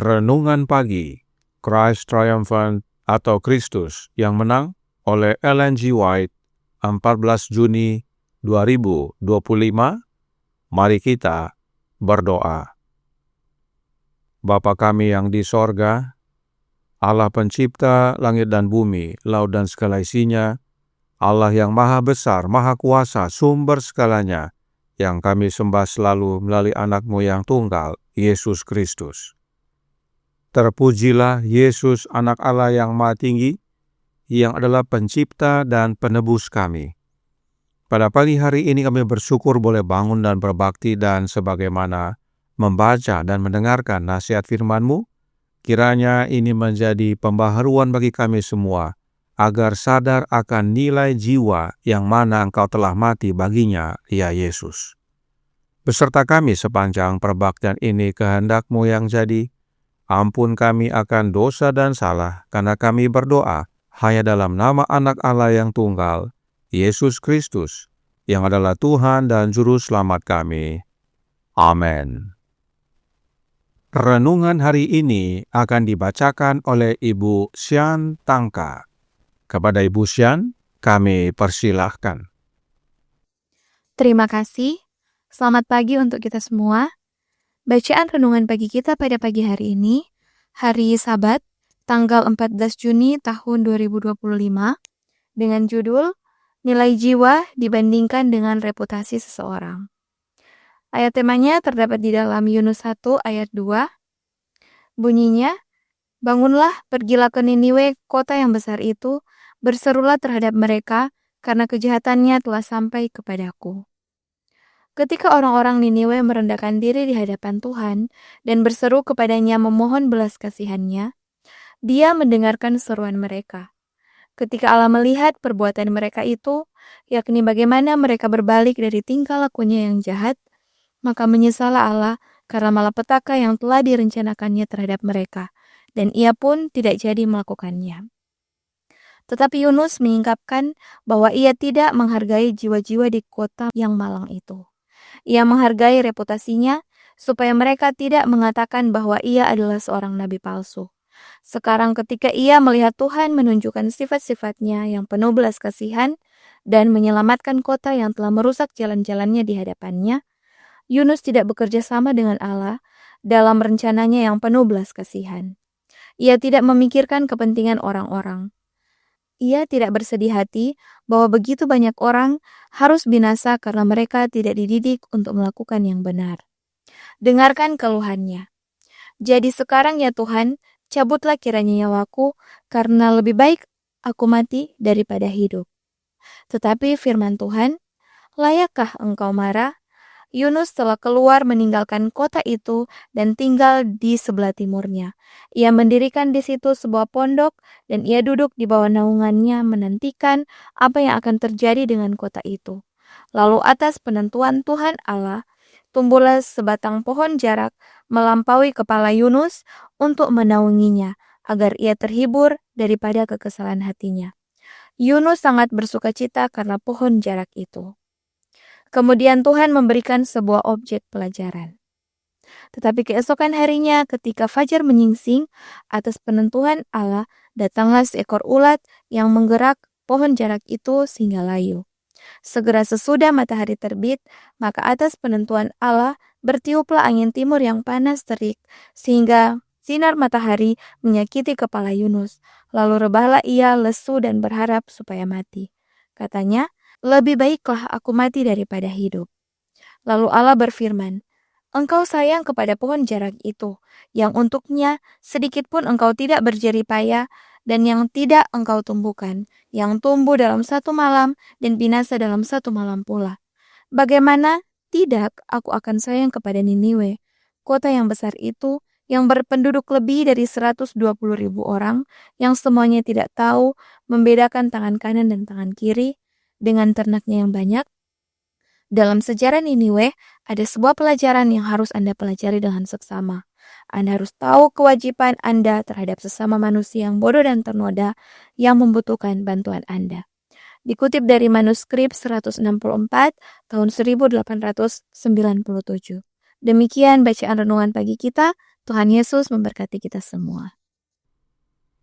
Renungan Pagi, Christ Triumphant atau Kristus yang Menang oleh Ellen G. White, 14 Juni 2025. Mari kita berdoa. Bapa kami yang di sorga, Allah pencipta langit dan bumi, laut dan segala isinya, Allah yang maha besar, maha kuasa, sumber segalanya, yang kami sembah selalu melalui anak-Mu yang tunggal, Yesus Kristus. Terpujilah Yesus, anak Allah yang maha tinggi, yang adalah pencipta dan penebus kami. Pada pagi hari ini kami bersyukur boleh bangun dan berbakti, dan sebagaimana membaca dan mendengarkan nasihat firman-Mu, kiranya ini menjadi pembaharuan bagi kami semua, agar sadar akan nilai jiwa yang mana Engkau telah mati baginya, ya Yesus. Beserta kami sepanjang perbaktian ini, kehendak-Mu yang jadi. Ampun kami akan dosa dan salah, karena kami berdoa hanya dalam nama anak Allah yang tunggal, Yesus Kristus, yang adalah Tuhan dan Juru Selamat kami. Amin. Renungan hari ini akan dibacakan oleh Ibu Sian Tangka. Kepada Ibu Sian, kami persilahkan. Terima kasih. Selamat pagi untuk kita semua. Bacaan renungan pagi kita pada pagi hari ini, hari Sabat, tanggal 14 Juni tahun 2025, dengan judul Nilai Jiwa Dibandingkan dengan Reputasi Seseorang. Ayat temanya terdapat di dalam Yunus 1 ayat 2. Bunyinya, "Bangunlah, pergilah ke Niniwe, kota yang besar itu, berserulah terhadap mereka, karena kejahatannya telah sampai kepadaku." Ketika orang-orang Niniwe merendahkan diri di hadapan Tuhan dan berseru kepadanya memohon belas kasihan-Nya, Dia mendengarkan seruan mereka. Ketika Allah melihat perbuatan mereka itu, yakni bagaimana mereka berbalik dari tingkah lakunya yang jahat, maka menyesallah Allah karena malapetaka yang telah direncanakannya terhadap mereka, dan Ia pun tidak jadi melakukannya. Tetapi Yunus mengungkapkan bahwa ia tidak menghargai jiwa-jiwa di kota yang malang itu. Ia menghargai reputasinya supaya mereka tidak mengatakan bahwa ia adalah seorang nabi palsu. Sekarang ketika ia melihat Tuhan menunjukkan sifat-sifatnya yang penuh belas kasihan dan menyelamatkan kota yang telah merusak jalan-jalannya di hadapannya, Yunus tidak bekerja sama dengan Allah dalam rencananya yang penuh belas kasihan. Ia tidak memikirkan kepentingan orang-orang. Ia tidak bersedih hati bahwa begitu banyak orang harus binasa karena mereka tidak dididik untuk melakukan yang benar. Dengarkan keluhannya. "Jadi sekarang ya Tuhan, cabutlah kiranya nyawaku, karena lebih baik aku mati daripada hidup." Tetapi firman Tuhan, "Layakkah engkau marah?" Yunus telah keluar meninggalkan kota itu dan tinggal di sebelah timurnya. Ia mendirikan di situ sebuah pondok dan ia duduk di bawah naungannya menantikan apa yang akan terjadi dengan kota itu. Lalu atas penentuan Tuhan Allah, tumbuhlah sebatang pohon jarak melampaui kepala Yunus untuk menaunginya, agar ia terhibur daripada kekesalan hatinya. Yunus sangat bersukacita karena pohon jarak itu. Kemudian Tuhan memberikan sebuah objek pelajaran. Tetapi keesokan harinya ketika fajar menyingsing, atas penentuan Allah datanglah seekor ulat yang menggerak pohon jarak itu sehingga layu. Segera sesudah matahari terbit, maka atas penentuan Allah bertiuplah angin timur yang panas terik, sehingga sinar matahari menyakiti kepala Yunus. Lalu rebahlah ia lesu dan berharap supaya mati. Katanya, "Lebih baiklah aku mati daripada hidup." Lalu Allah berfirman, "Engkau sayang kepada pohon jarak itu, yang untuknya sedikit pun engkau tidak berjerih payah, dan yang tidak engkau tumbuhkan, yang tumbuh dalam satu malam dan binasa dalam satu malam pula. Bagaimana tidak aku akan sayang kepada Niniwe, kota yang besar itu, yang berpenduduk lebih dari 120.000 orang, yang semuanya tidak tahu membedakan tangan kanan dan tangan kiri, dengan ternaknya yang banyak." Dalam sejarah Niniwe, ada sebuah pelajaran yang harus Anda pelajari dengan seksama. Anda harus tahu kewajiban Anda terhadap sesama manusia yang bodoh dan ternoda yang membutuhkan bantuan Anda. Dikutip dari manuskrip 164 tahun 1897. Demikian bacaan renungan pagi kita. Tuhan Yesus memberkati kita semua.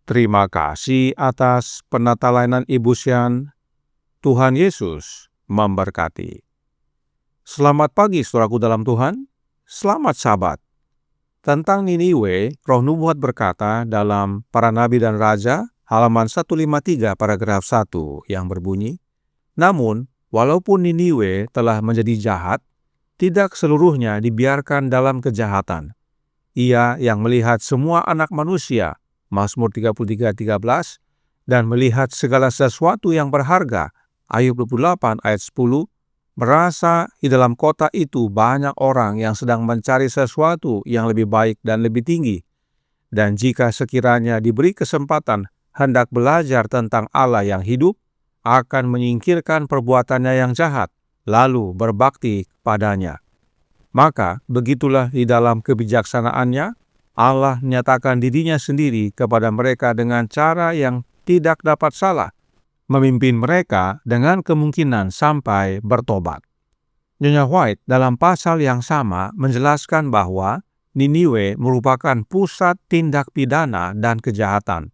Terima kasih atas penatalainan Ibu Sian. Tuhan Yesus memberkati. Selamat pagi saudaraku dalam Tuhan. Selamat Sabat. Tentang Niniwe, Roh Nubuat berkata dalam Para Nabi dan Raja, halaman 153 paragraf 1 yang berbunyi, "Namun, walaupun Niniwe telah menjadi jahat, tidak seluruhnya dibiarkan dalam kejahatan. Ia yang melihat semua anak manusia," Mazmur 33:13, "dan melihat segala sesuatu yang berharga," Ayub 28 ayat 10, merasa di dalam kota itu banyak orang yang sedang mencari sesuatu yang lebih baik dan lebih tinggi. Dan jika sekiranya diberi kesempatan hendak belajar tentang Allah yang hidup, akan menyingkirkan perbuatannya yang jahat, lalu berbakti padanya. Maka begitulah di dalam kebijaksanaannya, Allah menyatakan dirinya sendiri kepada mereka dengan cara yang tidak dapat salah, memimpin mereka dengan kemungkinan sampai bertobat. Nyonya White dalam pasal yang sama menjelaskan bahwa Niniwe merupakan pusat tindak pidana dan kejahatan.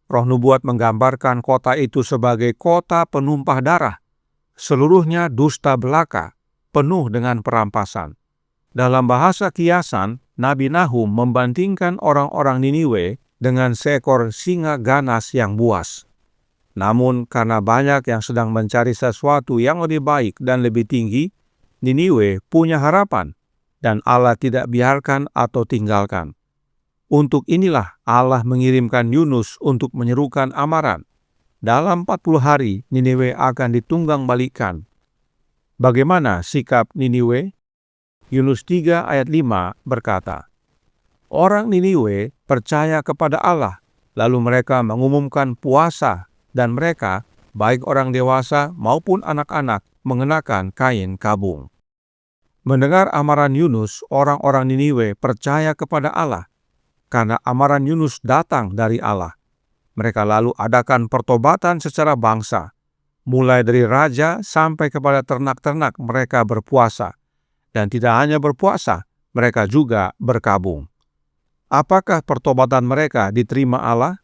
Roh Nubuat menggambarkan kota itu sebagai kota penumpah darah. Seluruhnya dusta belaka, penuh dengan perampasan. Dalam bahasa kiasan, Nabi Nahum membandingkan orang-orang Niniwe dengan seekor singa ganas yang buas. Namun karena banyak yang sedang mencari sesuatu yang lebih baik dan lebih tinggi, Niniwe punya harapan, dan Allah tidak biarkan atau tinggalkan. Untuk inilah Allah mengirimkan Yunus untuk menyerukan amaran. Dalam 40 hari Niniwe akan ditunggang balikan. Bagaimana sikap Niniwe? Yunus 3 ayat 5 berkata, "Orang Niniwe percaya kepada Allah, lalu mereka mengumumkan puasa, dan mereka, baik orang dewasa maupun anak-anak, mengenakan kain kabung." Mendengar amaran Yunus, orang-orang Niniwe percaya kepada Allah, karena amaran Yunus datang dari Allah. Mereka lalu adakan pertobatan secara bangsa. Mulai dari raja sampai kepada ternak-ternak mereka berpuasa. Dan tidak hanya berpuasa, mereka juga berkabung. Apakah pertobatan mereka diterima Allah?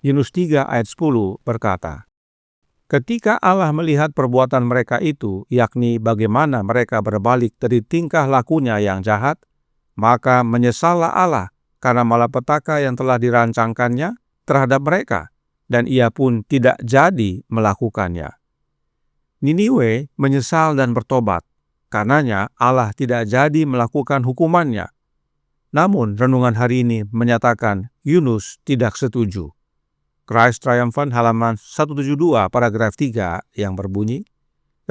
Yunus 3 ayat 10 berkata, "Ketika Allah melihat perbuatan mereka itu, yakni bagaimana mereka berbalik dari tingkah lakunya yang jahat, maka menyesallah Allah karena malapetaka yang telah dirancangkannya terhadap mereka, dan ia pun tidak jadi melakukannya." Niniwe menyesal dan bertobat, karenanya Allah tidak jadi melakukan hukumannya. Namun renungan hari ini menyatakan Yunus tidak setuju. Christ Triumphant halaman 172 paragraf 3 yang berbunyi,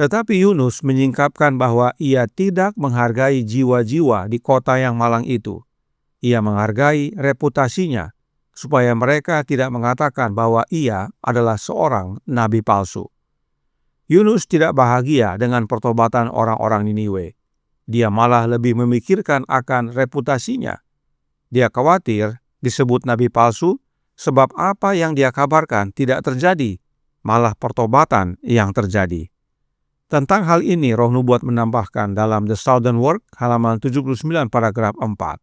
"Tetapi Yunus menyingkapkan bahwa ia tidak menghargai jiwa-jiwa di kota yang malang itu. Ia menghargai reputasinya, supaya mereka tidak mengatakan bahwa ia adalah seorang nabi palsu." Yunus tidak bahagia dengan pertobatan orang-orang Niniwe. Dia malah lebih memikirkan akan reputasinya. Dia khawatir disebut nabi palsu, sebab apa yang dia kabarkan tidak terjadi, malah pertobatan yang terjadi. Tentang hal ini, Roh Nubuat menambahkan dalam The Southern Work, halaman 79 paragraf 4.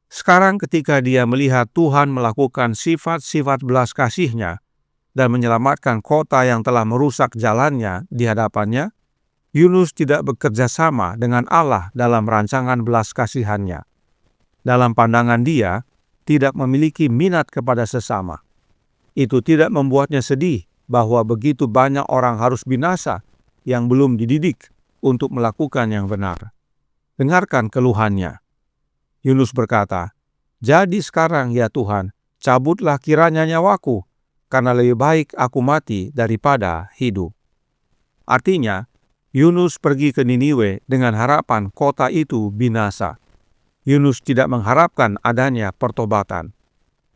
Sekarang ketika dia melihat Tuhan melakukan sifat-sifat belas kasih-Nya dan menyelamatkan kota yang telah merusak jalannya di hadapannya, Yunus tidak bekerja sama dengan Allah dalam rancangan belas kasihan-Nya. Dalam pandangan dia, tidak memiliki minat kepada sesama. Itu tidak membuatnya sedih bahwa begitu banyak orang harus binasa yang belum dididik untuk melakukan yang benar. Dengarkan keluhannya. Yunus berkata, "Jadi sekarang ya Tuhan, cabutlah kiranya nyawaku, karena lebih baik aku mati daripada hidup." Artinya, Yunus pergi ke Niniwe dengan harapan kota itu binasa. Yunus tidak mengharapkan adanya pertobatan.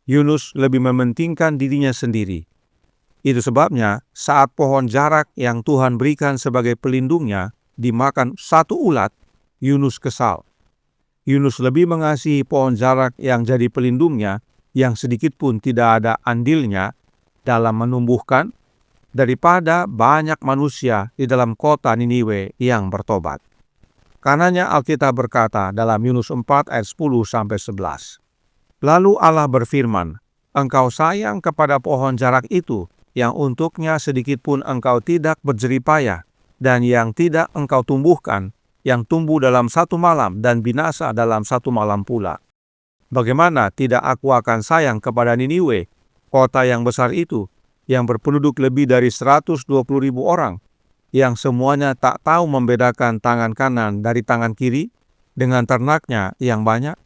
Yunus lebih mementingkan dirinya sendiri. Itu sebabnya saat pohon jarak yang Tuhan berikan sebagai pelindungnya dimakan satu ulat, Yunus kesal. Yunus lebih mengasihi pohon jarak yang jadi pelindungnya, yang sedikit pun tidak ada andilnya dalam menumbuhkan, daripada banyak manusia di dalam kota Niniwe yang bertobat. Karenanya Alkitab berkata dalam Yunus 4 ayat 10-11, Lalu Allah berfirman, "Engkau sayang kepada pohon jarak itu, yang untuknya sedikit pun engkau tidak berjerih payah, dan yang tidak engkau tumbuhkan, yang tumbuh dalam satu malam dan binasa dalam satu malam pula. Bagaimana tidak aku akan sayang kepada Niniwe, kota yang besar itu, yang berpenduduk lebih dari 120.000 orang, yang semuanya tak tahu membedakan tangan kanan dari tangan kiri, dengan ternaknya yang banyak?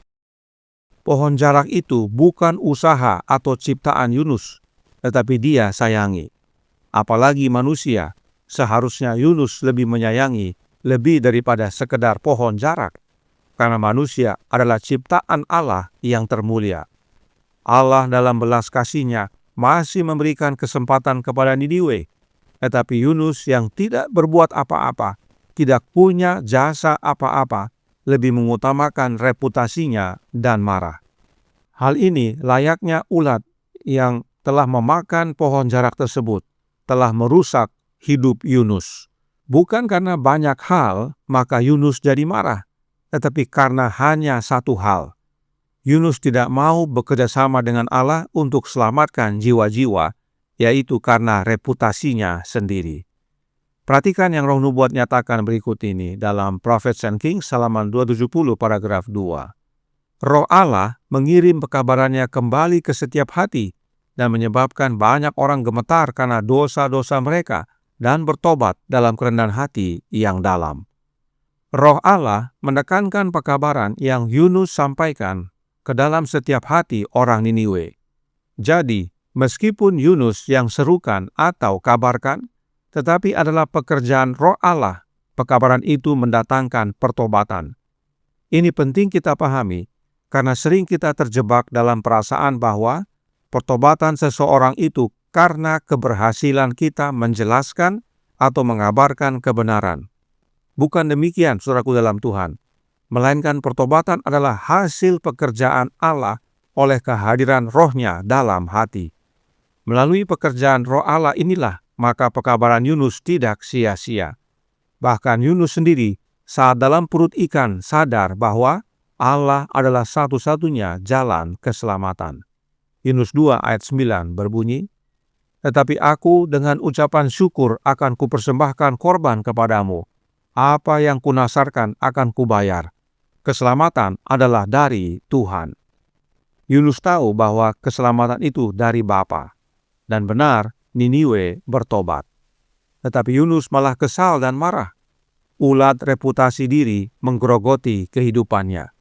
Pohon jarak itu bukan usaha atau ciptaan Yunus, tetapi dia sayangi. Apalagi manusia, seharusnya Yunus lebih menyayangi, lebih daripada sekedar pohon jarak, karena manusia adalah ciptaan Allah yang termulia. Allah dalam belas kasih-Nya masih memberikan kesempatan kepada Niniwe, tetapi Yunus yang tidak berbuat apa-apa, tidak punya jasa apa-apa, lebih mengutamakan reputasinya dan marah. Hal ini layaknya ulat yang telah memakan pohon jarak tersebut, telah merusak hidup Yunus. Bukan karena banyak hal maka Yunus jadi marah, tetapi karena hanya satu hal. Yunus tidak mau bekerja sama dengan Allah untuk selamatkan jiwa-jiwa, yaitu karena reputasinya sendiri. Perhatikan yang Roh Nubuat nyatakan berikut ini dalam Prophets and Kings halaman 270 paragraf 2. Roh Allah mengirim pekabarannya kembali ke setiap hati dan menyebabkan banyak orang gemetar karena dosa-dosa mereka dan bertobat dalam kerendahan hati yang dalam. Roh Allah menekankan pekabaran yang Yunus sampaikan ke dalam setiap hati orang Niniwe. Jadi, meskipun Yunus yang serukan atau kabarkan, tetapi adalah pekerjaan Roh Allah, pekabaran itu mendatangkan pertobatan. Ini penting kita pahami, karena sering kita terjebak dalam perasaan bahwa pertobatan seseorang itu karena keberhasilan kita menjelaskan atau mengabarkan kebenaran. Bukan demikian, saudaraku dalam Tuhan. Melainkan pertobatan adalah hasil pekerjaan Allah oleh kehadiran Roh-Nya dalam hati. Melalui pekerjaan Roh Allah inilah maka pekabaran Yunus tidak sia-sia. Bahkan Yunus sendiri saat dalam perut ikan sadar bahwa Allah adalah satu-satunya jalan keselamatan. Yunus 2 ayat 9 berbunyi, "Tetapi aku dengan ucapan syukur akan kupersembahkan korban kepadamu. Apa yang kunasarkan akan kubayar. Keselamatan adalah dari Tuhan." Yunus tahu bahwa keselamatan itu dari Bapa. Dan benar, Niniwe bertobat. Tetapi Yunus malah kesal dan marah. Ulat reputasi diri menggerogoti kehidupannya.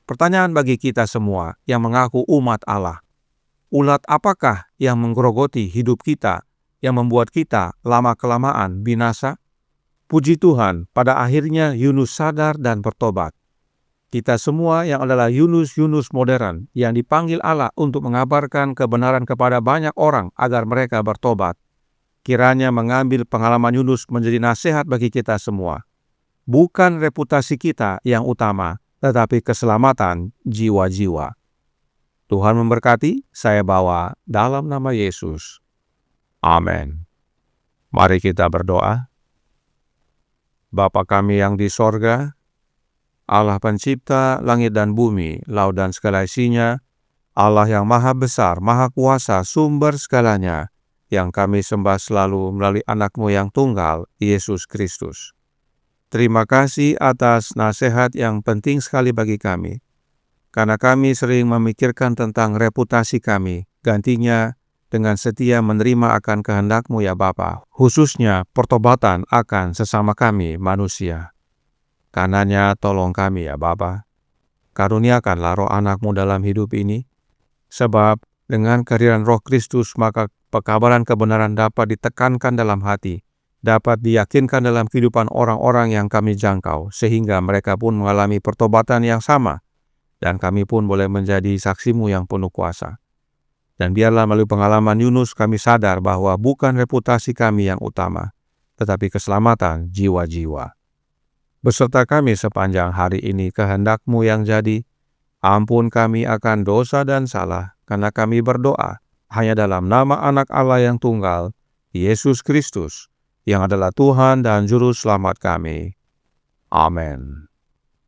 Pertanyaan bagi kita semua yang mengaku umat Allah. Ulat apakah yang menggerogoti hidup kita, yang membuat kita lama-kelamaan binasa? Puji Tuhan, pada akhirnya Yunus sadar dan bertobat. Kita semua yang adalah Yunus-Yunus modern yang dipanggil Allah untuk mengabarkan kebenaran kepada banyak orang agar mereka bertobat. Kiranya mengambil pengalaman Yunus menjadi nasihat bagi kita semua. Bukan reputasi kita yang utama, tetapi keselamatan jiwa-jiwa. Tuhan memberkati, saya bawa dalam nama Yesus. Amin. Mari kita berdoa. Bapa kami yang di sorga, Allah pencipta langit dan bumi, laut dan segala isinya, Allah yang maha besar, maha kuasa, sumber segalanya, yang kami sembah selalu melalui anak-Mu yang tunggal, Yesus Kristus. Terima kasih atas nasihat yang penting sekali bagi kami, karena kami sering memikirkan tentang reputasi kami, gantinya dengan setia menerima akan kehendak-Mu ya Bapa, khususnya pertobatan akan sesama kami manusia. Karenanya tolong kami ya Bapa, karuniakanlah roh anak-Mu dalam hidup ini, sebab dengan kehadiran Roh Kristus maka pekabaran kebenaran dapat ditekankan dalam hati, dapat diyakinkan dalam kehidupan orang-orang yang kami jangkau, sehingga mereka pun mengalami pertobatan yang sama, dan kami pun boleh menjadi saksi-Mu yang penuh kuasa. Dan biarlah melalui pengalaman Yunus kami sadar bahwa bukan reputasi kami yang utama, tetapi keselamatan jiwa-jiwa. Beserta kami sepanjang hari ini kehendak-Mu yang jadi, ampun kami akan dosa dan salah, karena kami berdoa hanya dalam nama Anak Allah yang tunggal, Yesus Kristus, yang adalah Tuhan dan Juru Selamat kami. Amin.